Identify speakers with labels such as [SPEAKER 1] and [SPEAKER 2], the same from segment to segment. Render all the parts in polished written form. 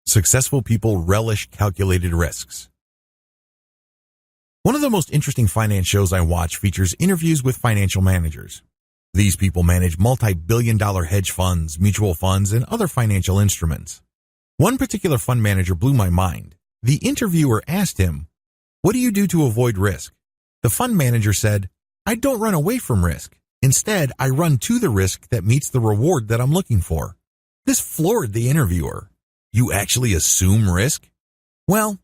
[SPEAKER 1] Successful people relish calculated risks. One of the most interesting finance shows I watch features interviews with financial managers. These people manage multi-billion-dollar hedge funds, mutual funds, and other financial instruments. One particular fund manager blew my mind. The interviewer asked him, "What do you do to avoid risk?" The fund manager said, "I don't run away from risk. Instead, I run to the risk that meets the reward that I'm looking for." This floored the interviewer. "You actually assume risk?" Well,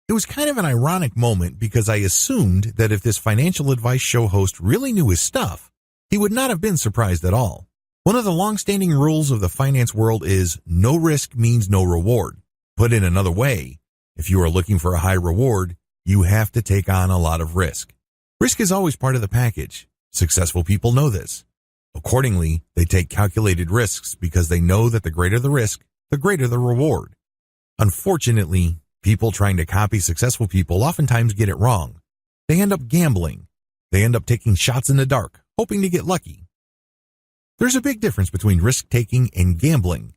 [SPEAKER 1] it was kind of an ironic moment because I assumed that if this financial advice show host really knew his stuff, he would not have been surprised at all. One of the long-standing rules of the finance world is no risk means no reward. Put in another way, if you are looking for a high reward, you have to take on a lot of risk. Risk is always part of the package. Successful people know this. Accordingly, they take calculated risks because they know that the greater the risk, the greater the reward. Unfortunately, people trying to copy successful people oftentimes get it wrong. They end up gambling. They end up taking shots in the dark, hoping to get lucky. There's a big difference between risk-taking and gambling.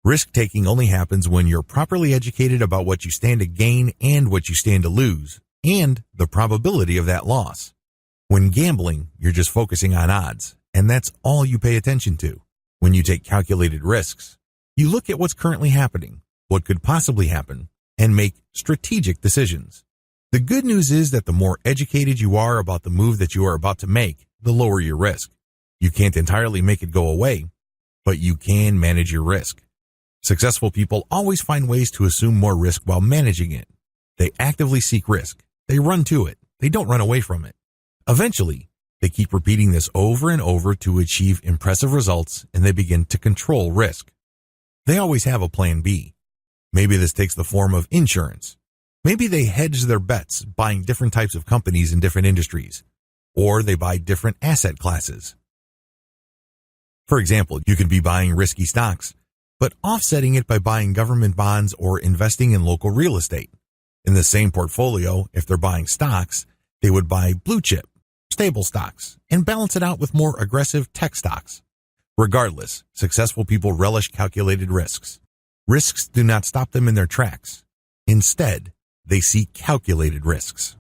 [SPEAKER 1] Risk-taking only happens when you're properly educated about what you stand to gain and what you stand to lose, and the probability of that loss. When gambling, you're just focusing on odds, and that's all you pay attention to. When you take calculated risks, you look at what's currently happening, what could possibly happen, and make strategic decisions. The good news is that the more educated you are about the move that you are about to make, the lower your risk. You can't entirely make it go away, but you can manage your risk. Successful people always find ways to assume more risk while managing it. They actively seek risk. They run to it. They don't run away from it. Eventually, they keep repeating this over and over to achieve impressive results, and they begin to control risk. They always have a plan B. Maybe this takes the form of insurance. Maybe they hedge their bets, buying different types of companies in different industries, or they buy different asset classes. For example, you could be buying risky stocks, but offsetting it by buying government bonds or investing in local real estate. In the same portfolio, if they're buying stocks, they would buy blue chip, stable stocks, and balance it out with more aggressive tech stocks. Regardless, successful people relish calculated risks. Risks do not stop them in their tracks. Instead, they seek calculated risks.